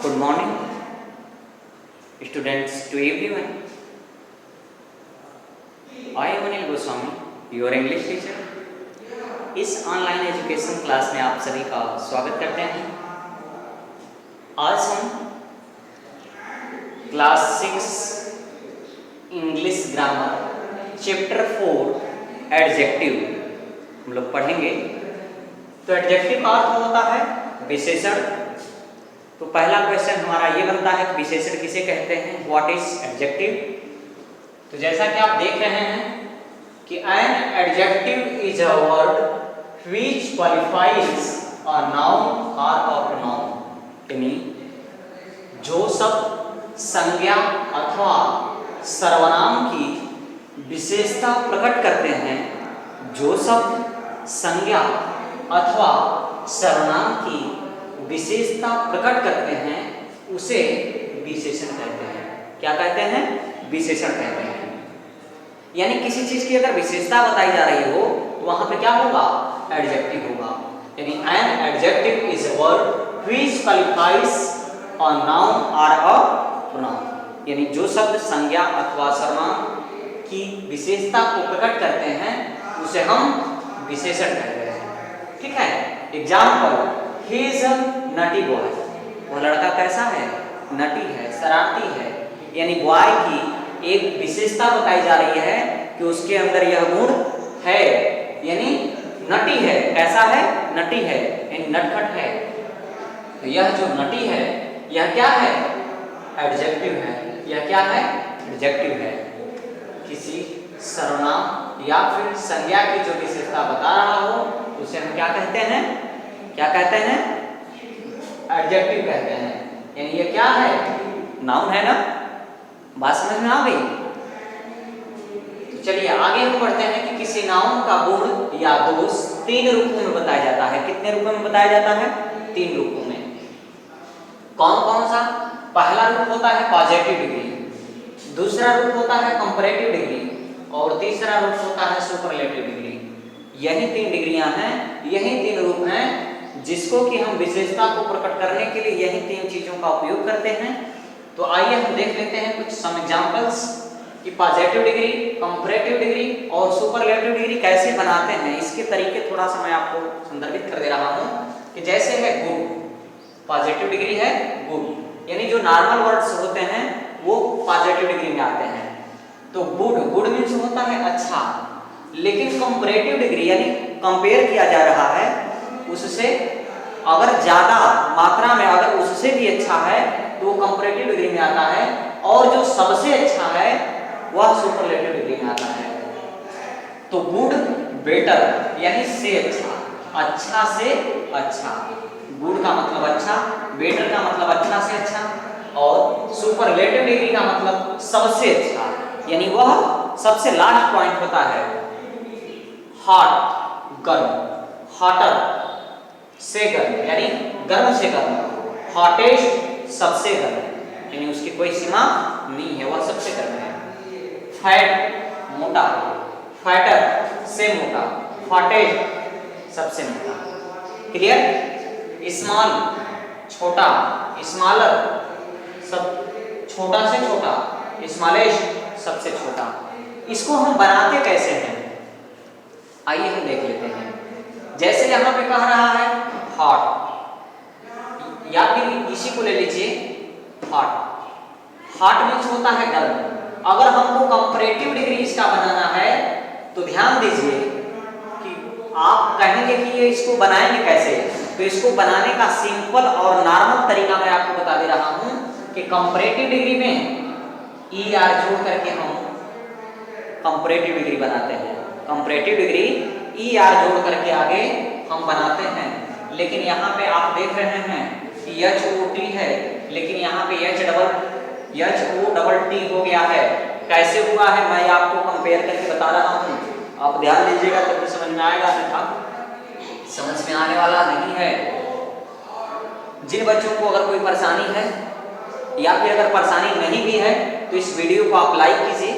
Good morning, students to everyone. I am Anil Goswami, your English teacher. इस online education class में आप सभी का स्वागत करते हैं। आज हम class 6 English grammar chapter 4 adjective हम लोग पढ़ेंगे। तो एडजेक्टिव का अर्थ होता है विशेषण। तो पहला क्वेश्चन हमारा ये बनता है कि विशेषण किसे कहते हैं, व्हाट इज एडजेक्टिव। तो जैसा कि आप देख रहे हैं कि an adjective is a word which qualifies a noun और अ प्रोनाउन, यानी जो सब संज्ञा अथवा सर्वनाम की विशेषता प्रकट करते हैं, जो सब संज्ञा अथवा सर्वनाम की विशेषता प्रकट करते हैं उसे विशेषण कहते हैं। क्या कहते हैं? विशेषण कहते हैं। यानी किसी चीज की अगर विशेषता बताई जा रही हो तो वहां पे क्या होगा? एडजेक्टिव होगा। यानी an adjective is a word which qualifies a noun और अ प्रोनाउन, यानी जो शब्द संज्ञा अथवा सर्वनाम की विशेषता को प्रकट करते हैं उसे हम विशेषण कहते हैं। ठीक है। Example, he is a nutty boy. वह लड़का कैसा है? नटी है, शरारती है। यानी बॉय की एक विशेषता बताई जा रही है कि उसके अंदर यह गुण है, यानी नटी है। कैसा है? नटी है, यानी नटखट है। तो यह जो नटी है यह क्या है? एडजेक्टिव है। यह क्या है? एडजेक्टिव है। किसी सर्वनाम या फिर संज्ञा की जो विशेषता बता रहा हो उसे हम क्या कहते हैं? क्या कहते हैं? एडजेक्टिव कहते हैं। यानी ये क्या है? नाउन है ना। बात समझ में आ गई? तो चलिए आगे हम बढ़ते हैं कि किसी नाउन का गुण या दोष 3 रूपों में बताया जाता है। कितने रूपों में बताया जाता है? 3 रूपों में। कौन कौन सा? पहला रूप होता है पॉजिटिव डिग्री, दूसरा रूप होता है कंपैरेटिव डिग्री और तीसरा रूप होता है सुपरलेटिव डिग्री। यही 3 डिग्रियां हैं, यही 3 रूप हैं जिसको कि हम विशेषता को प्रकट करने के लिए यही 3 चीजों का उपयोग करते हैं। तो आइए हम देख लेते हैं कुछ सम एग्जांपल्स कि पॉजिटिव डिग्री, कंपैरेटिव डिग्री और सुपरलेटिव डिग्री कैसे बनाते हैं। इसके तरीके थोड़ा सा मैं आपको संदर्भित कर दे रहा हूं कि जैसे है गुड, पॉजिटिव डिग्री है गुड, यानी जो नॉर्मल वर्ड्स होते हैं वो पॉजिटिव डिग्री में आते हैं। तो गुड, गुड मीन्स होता है अच्छा, लेकिन कंपैरेटिव डिग्री यानी कंपेयर किया जा रहा है उससे, अगर ज्यादा मात्रा में अगर उससे भी अच्छा है तो वो कंपैरेटिव डिग्री में आता है, और जो सबसे अच्छा है वह सुपरलेटिव डिग्री में आता है। तो गुड बेटर यानी से अच्छा, अच्छा से अच्छा। गुड का मतलब अच्छा, बेटर का मतलब अच्छा से अच्छा, और सुपरलेटिव डिग्री का मतलब सबसे अच्छा, यानी वह सबसे लास्ट पॉइंट होता है। हॉट गर्म, हॉटर से गर्म, यानी गर्म से गर्म। हॉटेस्ट सबसे गर्म, यानी उसकी कोई सीमा नहीं है, वह सबसे गर्म है। फैट मोटा, फैटर से मोटा, फैटेस्ट सबसे मोटा। क्लियर? स्मॉल छोटा, स्मॉलर सब छोटा से छोटा, स्मॉलेस्ट सबसे छोटा। इसको हम बनाते कैसे हैं? आइए हम देख लेते हैं। जैसे यहां पे कह रहा है हॉट, या फिर इसी को ले लीजिए हॉट। हॉट मीन्स होता है गर्म। अगर हमको कंपैरेटिव डिग्री इसका बनाना है तो ध्यान दीजिए कि आप कहेंगे कि ये इसको बनाएंगे कैसे। तो इसको बनाने का सिंपल और नॉर्मल तरीका मैं आपको बता दे रहा हूं कि कंपैरेटिव डिग्री में ई आर जोड़ करके हम कंपैरेटिव डिग्री बनाते हैं। कंपैरेटिव डिग्री ई आर जोड़ करके आगे हम बनाते हैं। लेकिन यहाँ पे आप देख रहे हैं कि एच ओ टी है, लेकिन यहाँ पे एच ओ डबल टी हो गया है। कैसे हुआ है मैं आपको कंपेयर करके बता रहा हूँ, आप ध्यान दीजिएगा तभी समझ में आएगा, नहीं समझ में आने वाला नहीं है। जिन बच्चों को अगर कोई परेशानी है या फिर अगर परेशानी नहीं भी है तो इस वीडियो को आप लाइक कीजिए,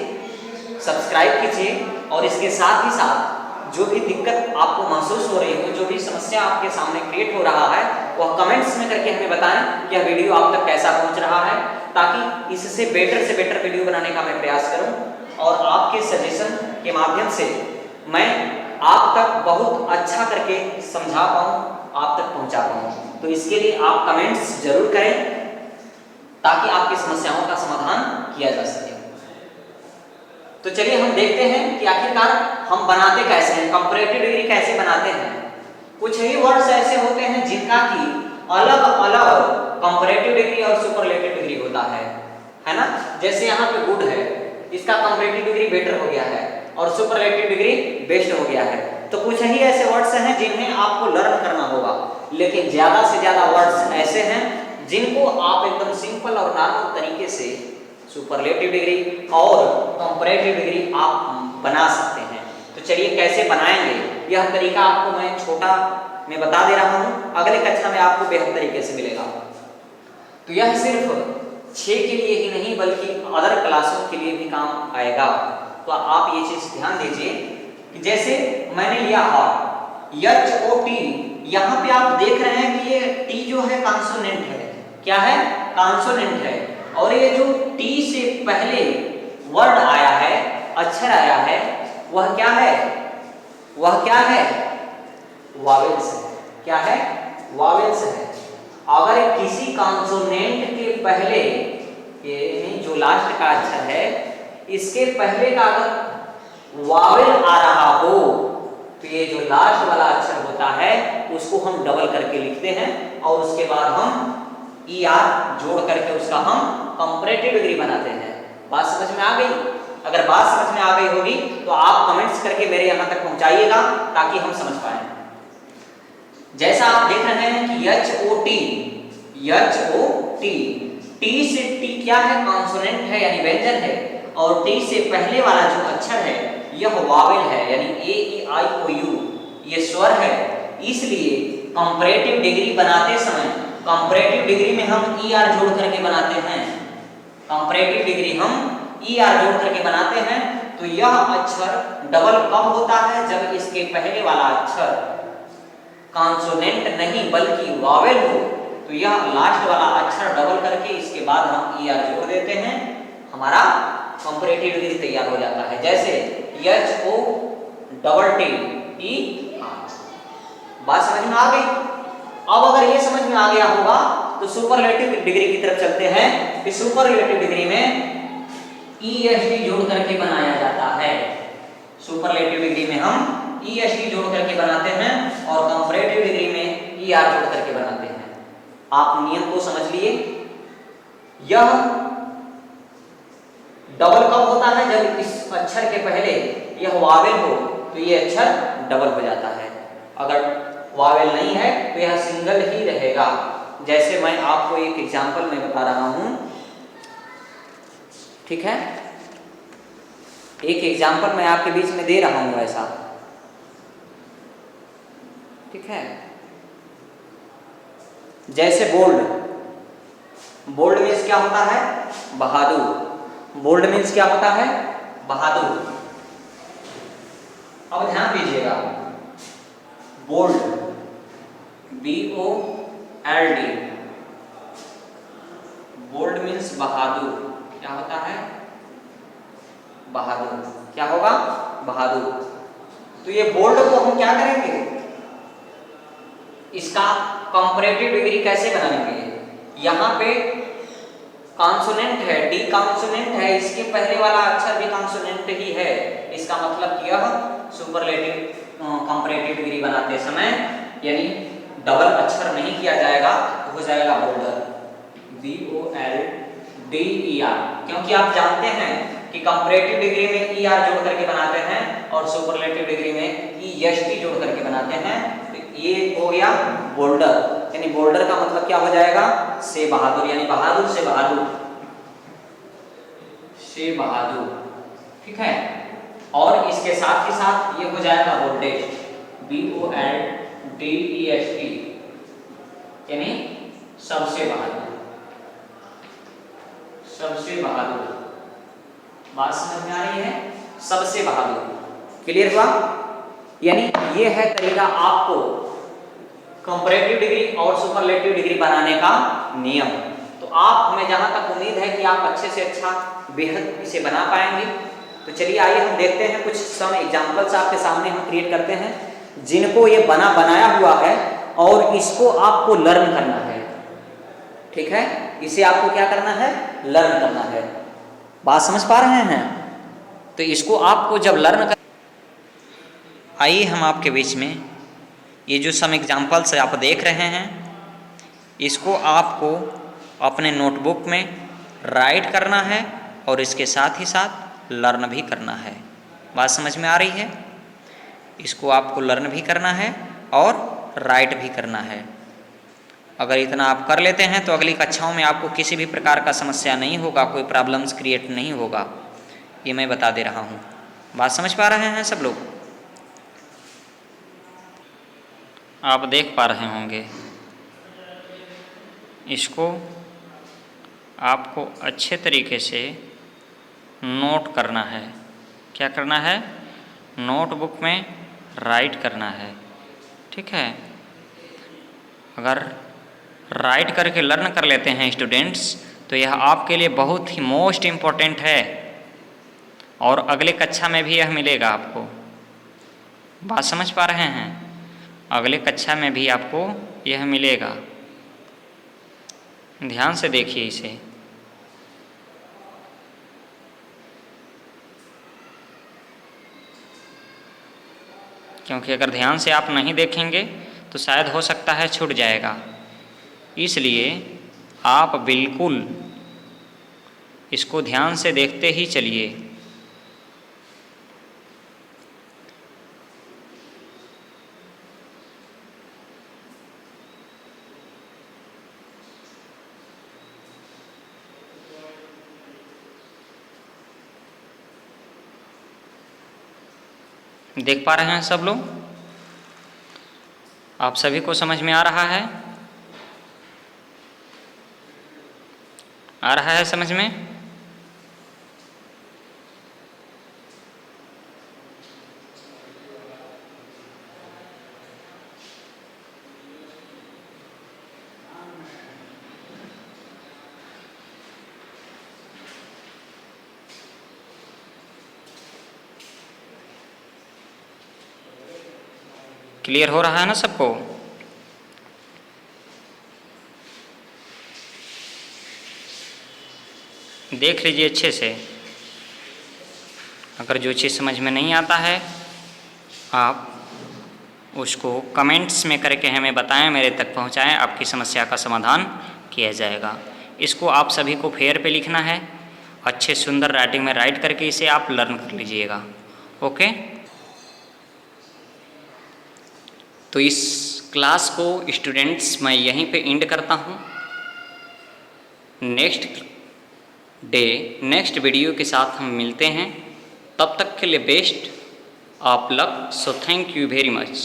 सब्सक्राइब कीजिए, और इसके साथ ही साथ जो भी दिक्कत आपको महसूस हो रही हो, जो भी समस्या आपके सामने क्रिएट हो रहा है, वह कमेंट्स में करके हमें बताएं कि यह वीडियो आप तक कैसा पहुंच रहा है, ताकि इससे बेटर से बेटर वीडियो बनाने का मैं प्रयास करूं और आपके सजेशन के माध्यम से मैं आप तक बहुत अच्छा करके समझा पाऊं, आप तक पहुंचा पाऊं। तो इसके लिए आप कमेंट्स जरूर करें ताकि आपकी समस्याओं का समाधान किया जा सके। तो चलिए हम देखते हैं कि आखिरकार हम बनाते कैसे हैं, कंपैरेटिव डिग्री कैसे बनाते हैं। कुछ ही वर्ड्स ऐसे होते हैं जिनका कि अलग अलग कंपैरेटिव डिग्री और सुपरलेटिव डिग्री होता है ना। जैसे यहाँ पे गुड है, इसका कंपैरेटिव डिग्री बेटर हो गया है और सुपरलेटिव डिग्री बेस्ट हो गया है। तो कुछ ही ऐसे वर्ड्स हैं जिन्हें आपको लर्न करना होगा, लेकिन ज्यादा से ज्यादा वर्ड्स ऐसे हैं जिनको आप एकदम सिंपल और नॉर्मल तरीके से सुपरलेटिव डिग्री और कंपैरेटिव डिग्री आप बना सकते हैं। तो चलिए कैसे बनाएंगे, यह तरीका आपको मैं छोटा में बता दे रहा हूं, अगले कक्षा में आपको बेहतर तरीके से मिलेगा। तो यह सिर्फ 6 के लिए ही नहीं बल्कि अदर क्लासों के लिए भी काम आएगा। तो आप ये चीज ध्यान दीजिए कि जैसे मैंने लिया हॉट, HOT, यहाँ पे आप देख रहे हैं कि ये टी जो है कॉन्सोनेंट है। क्या है? कॉन्सोनेंट है। और ये जो टी से पहले वर्ड आया है, अक्षर आया है, वह क्या है? वह क्या है? वावेल्स है। क्या है? वावेल्स है। अगर किसी कॉन्सोनेंट के पहले, यानी जो लास्ट का अक्षर है, इसके पहले का अगर वावेल आ रहा हो तो ये जो लास्ट वाला अक्षर होता है उसको हम डबल करके लिखते हैं और उसके बाद हम ER जोड़ करके उसका हम कंपैरेटिव डिग्री बनाते हैं। बात समझ में आ गई? अगर बात समझ में आ गई होगी तो आप कमेंट्स करके मेरे यहाँ तक पहुँचाइएगा ताकि हम समझ पाए। जैसा आप देख रहे हैं कि HOT, टी से टी क्या है? कॉन्सोनेंट है यानी व्यंजन है, और टी से पहले वाला जो अक्षर है यह वावेल है यानी AEIOU, ये स्वर है। इसलिए कंपैरेटिव डिग्री बनाते समय कंपैरेटिव डिग्री में हम ER जोड़ करके बनाते हैं। कंपैरेटिव डिग्री हम ER जोड़ करके बनाते हैं। तो यह अक्षर डबल कब होता है? जब इसके पहले वाला अक्षर कॉन्सोनेंट नहीं बल्कि वावेल हो। तो यह लास्ट वाला अक्षर डबल करके इसके बाद हम ER जोड़ देते हैं, हमारा कंपैरेटिव डिग्री तैयार हो जाता है। जैसे HOTT, बात समझ में आ गई? अब अगर ये समझ में आ गया होगा तो सुपरलेटिव डिग्री की तरफ चलते हैं। इस सुपरलेटिव डिग्री में EST जोड़ करके बनाया जाता है। सुपरलेटिव डिग्री में हम EST जोड़ करके बनाते हैं और कंपैरेटिव डिग्री में ER जोड़ करके बनाते हैं। आप नियम को समझ लिए। यह डबल कब होता है? जब इस अक्षर के पहले यह वावेल हो तो ये अक्षर डबल हो जाता है। अगर वावेल नहीं है तो यह सिंगल ही रहेगा। जैसे मैं आपको एक एग्जांपल में बता रहा हूं, ठीक है? एक एग्जांपल मैं आपके बीच में दे रहा हूं ऐसा, ठीक है? जैसे बोल्ड मीन्स क्या होता है? बहादुर। बोल्ड मीन्स क्या होता है? बहादुर। अब ध्यान दीजिएगा, बोल्ड BOLD, बोल्ड मीन्स बहादुर। क्या होता है? बहादुर। क्या होगा? बहादुर। तो ये बोल्ड को हम क्या करेंगे? इसका कंपैरेटिव डिग्री कैसे बनाएंगे? यहाँ पे कॉन्सोनेंट है, डी कॉन्सोनेंट है, इसके पहले वाला अक्षर भी कॉन्सोनेंट ही है। इसका मतलब कि यह सुपरलेटिव कंपैरेटिव डिग्री बनाते समय यानी डबल अक्षर नहीं किया जाएगा, हो जाएगा बोल्डर, BOLDER। क्योंकि आप जानते हैं कि कंपैरेटिव डिग्री में ER जोड़ करके बनाते हैं और सुपरलेटिव डिग्री में EST जोड़ करके बनाते हैं। तो ये हो गया बोल्डर, यानी बोल्डर का मतलब क्या हो जाएगा? से बहादुर, यानी बहादुर से बहादुर, से बहादुर, ठीक है? और इसके साथ ही साथ ये हो जाएगा वोल्टेज, BOLDEST, यानी सबसे बहादुर, सबसे बहादुर। बात समझ में आ रही है? सबसे बहादुर। क्लियर हुआ? यानी ये है तरीका आपको कंपैरेटिव डिग्री और सुपरलेटिव डिग्री बनाने का नियम। तो आप, हमें जहां तक उम्मीद है कि आप अच्छे से अच्छा बेहद इसे बना पाएंगे। तो चलिए आइए हम देखते हैं, कुछ सम एग्जांपल्स आपके सामने हम क्रिएट करते हैं जिनको ये बनाया हुआ है और इसको आपको लर्न करना है। ठीक है, इसे आपको क्या करना है, लर्न करना है। बात समझ पा रहे हैं? तो इसको आपको जब लर्न कर, आइए हम आपके बीच में ये जो सम एग्जांपल्स आप देख रहे हैं इसको आपको अपने नोटबुक में राइट करना है और इसके साथ ही साथ लर्न भी करना है। बात समझ में आ रही है? इसको आपको लर्न भी करना है और राइट भी करना है। अगर इतना आप कर लेते हैं तो अगली कक्षाओं में आपको किसी भी प्रकार का समस्या नहीं होगा, कोई प्रॉब्लम्स क्रिएट नहीं होगा, ये मैं बता दे रहा हूँ। बात समझ पा रहे हैं सब लोग? आप देख पा रहे होंगे, इसको आपको अच्छे तरीके से नोट करना है। क्या करना है? नोटबुक में राइट करना है। ठीक है, अगर राइट करके लर्न कर लेते हैं स्टूडेंट्स तो यह आपके लिए बहुत ही मोस्ट इम्पोर्टेंट है और अगले कक्षा में भी यह मिलेगा आपको। बात समझ पा रहे हैं? अगले कक्षा में भी आपको यह मिलेगा। ध्यान से देखिए इसे। क्योंकि अगर ध्यान से आप नहीं देखेंगे तो शायद हो सकता है छूट जाएगा, इसलिए आप बिल्कुल इसको ध्यान से देखते ही चलिए। देख पा रहे हैं सब लोग? आप सभी को समझ में आ रहा है? आ रहा है समझ में? क्लियर हो रहा है ना सबको? देख लीजिए अच्छे से। अगर जो चीज़ समझ में नहीं आता है आप उसको कमेंट्स में करके हमें बताएं, मेरे तक पहुंचाएं, आपकी समस्या का समाधान किया जाएगा। इसको आप सभी को फेयर पे लिखना है, अच्छे सुंदर राइटिंग में राइट करके इसे आप लर्न कर लीजिएगा। ओके, तो इस क्लास को स्टूडेंट्स मैं यहीं पे एंड करता हूँ। नेक्स्ट वीडियो के साथ हम मिलते हैं। तब तक के लिए best of luck. So thank you very much.